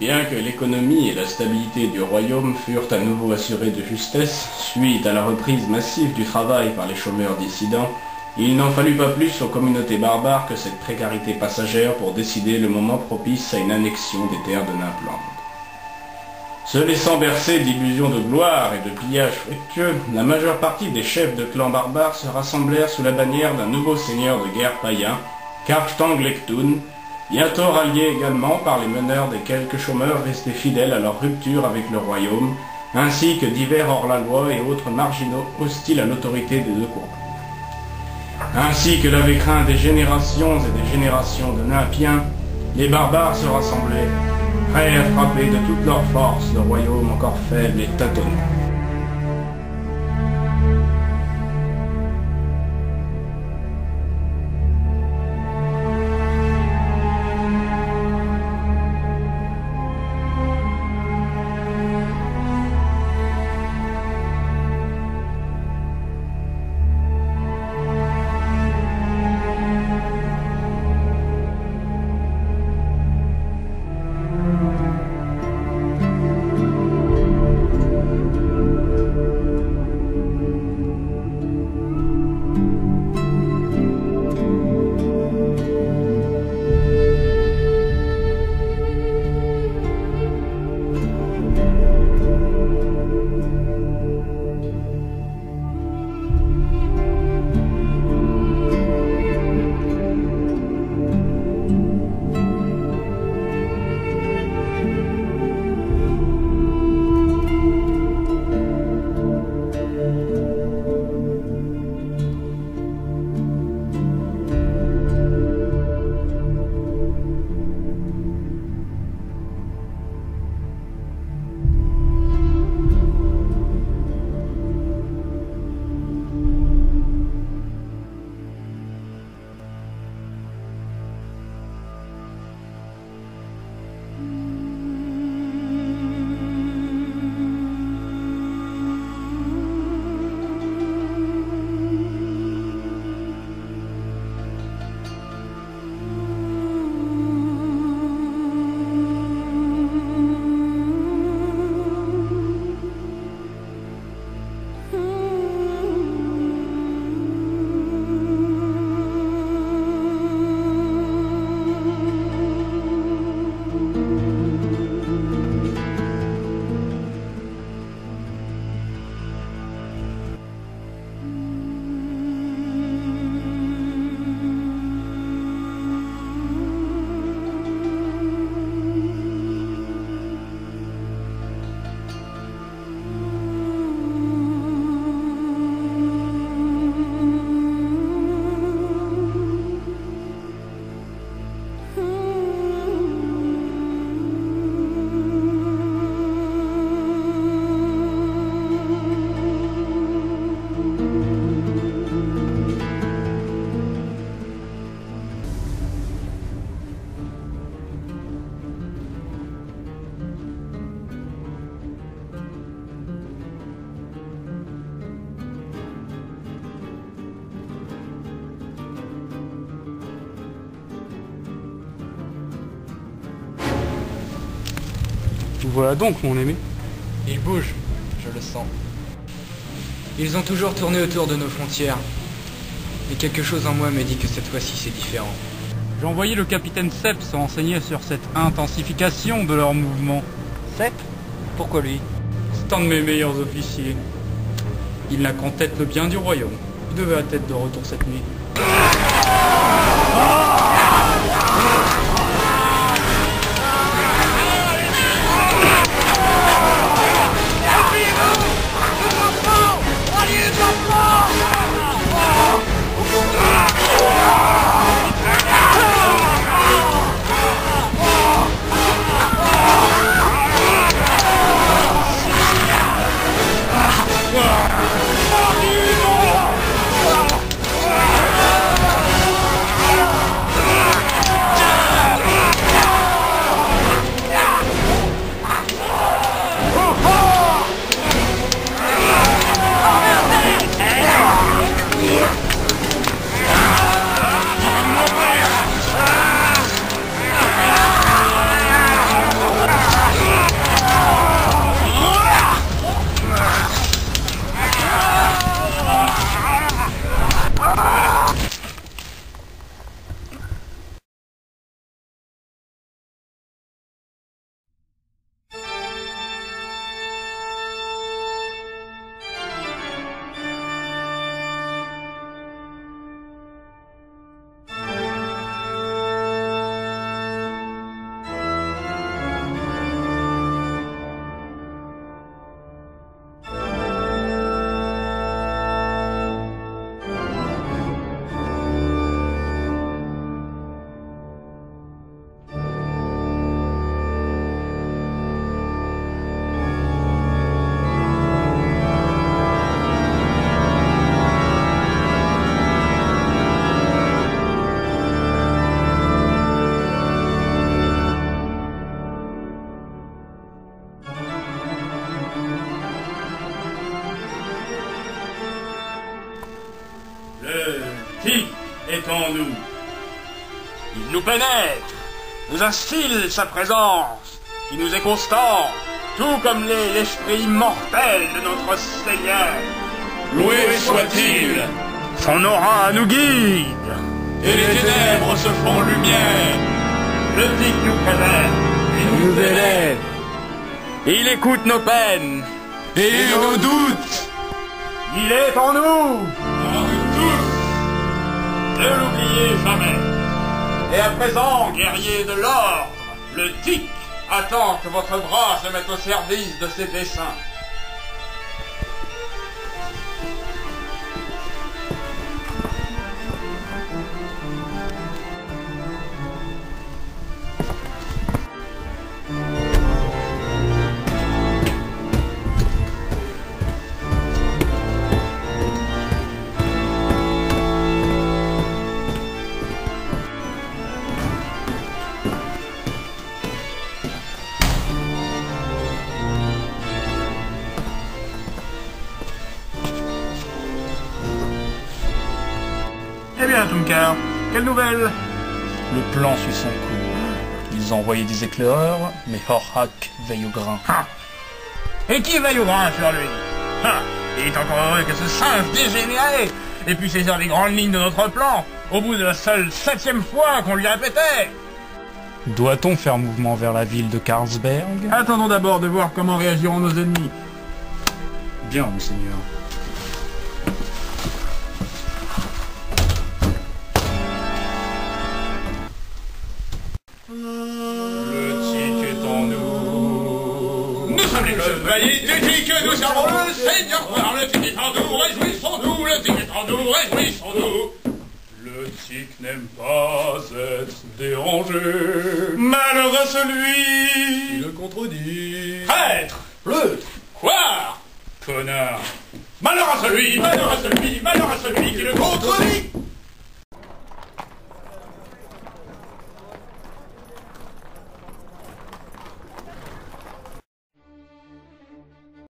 Bien que l'économie et la stabilité du royaume furent à nouveau assurées de justesse, suite à la reprise massive du travail par les chômeurs dissidents, il n'en fallut pas plus aux communautés barbares que cette précarité passagère pour décider le moment propice à une annexion des terres de Nymplande. Se laissant bercer d'illusions de gloire et de pillages fructueux, la majeure partie des chefs de clans barbares se rassemblèrent sous la bannière d'un nouveau seigneur de guerre païen, Karftang Lektun, bientôt rallié également par les meneurs des quelques chômeurs restés fidèles à leur rupture avec le royaume, ainsi que divers hors-la-loi et autres marginaux hostiles à l'autorité des deux couronnes. Ainsi que l'avaient craint des générations et des générations de Nympiens, les barbares se rassemblaient, prêts à frapper de toute leur force le royaume encore faible et tâtonnant. Voilà donc, mon aimé. Ils bougent, je le sens. Ils ont toujours tourné autour de nos frontières. Et quelque chose en moi me dit que cette fois-ci c'est différent. J'ai envoyé le capitaine Sepp se renseigner sur cette intensification de leurs mouvements. Sepp? Pourquoi lui? C'est un de mes meilleurs officiers. Il n'a qu'en tête le bien du royaume. Il devait être de retour cette nuit. en nous. Il nous pénètre, nous instille sa présence, qui nous est constant, tout comme l'esprit immortel de notre Seigneur. Loué soit-il. Son aura nous guide. Et les ténèbres se font lumière. Le tic nous préserve. Il nous élève. Il écoute nos peines. Et nos doutes. Il est en nous. En nous tous. Ne l'oubliez jamais. Et à présent, guerrier de l'ordre, le tic attend que votre bras se mette au service de ses desseins. Eh bien, Tunkar, quelle nouvelle? Le plan suit son cours. Ils ont envoyé des éclaireurs, mais Horhak veille au grain. Ah. Et qui veille au grain sur lui? Ah. Il est encore heureux que ce singe dégénéré ait pu saisir les grandes lignes de notre plan, au bout de la seule 7e fois qu'on lui répétait. Doit-on faire mouvement vers la ville de Carlsberg? Attendons d'abord de voir comment réagiront nos ennemis. Bien, monseigneur. Le tic est en nous. Nous sommes les chevaliers du tic, nous servons le Seigneur par le tic est en nous, réjouissons-nous, le tic est en nous, réjouissons-nous. Le tic n'aime pas être dérangé. Malheur à celui Il le contredit. Traître, pleutre, quoi? Connard. Malheur à celui, malheur à celui, malheur à celui qui le contredit.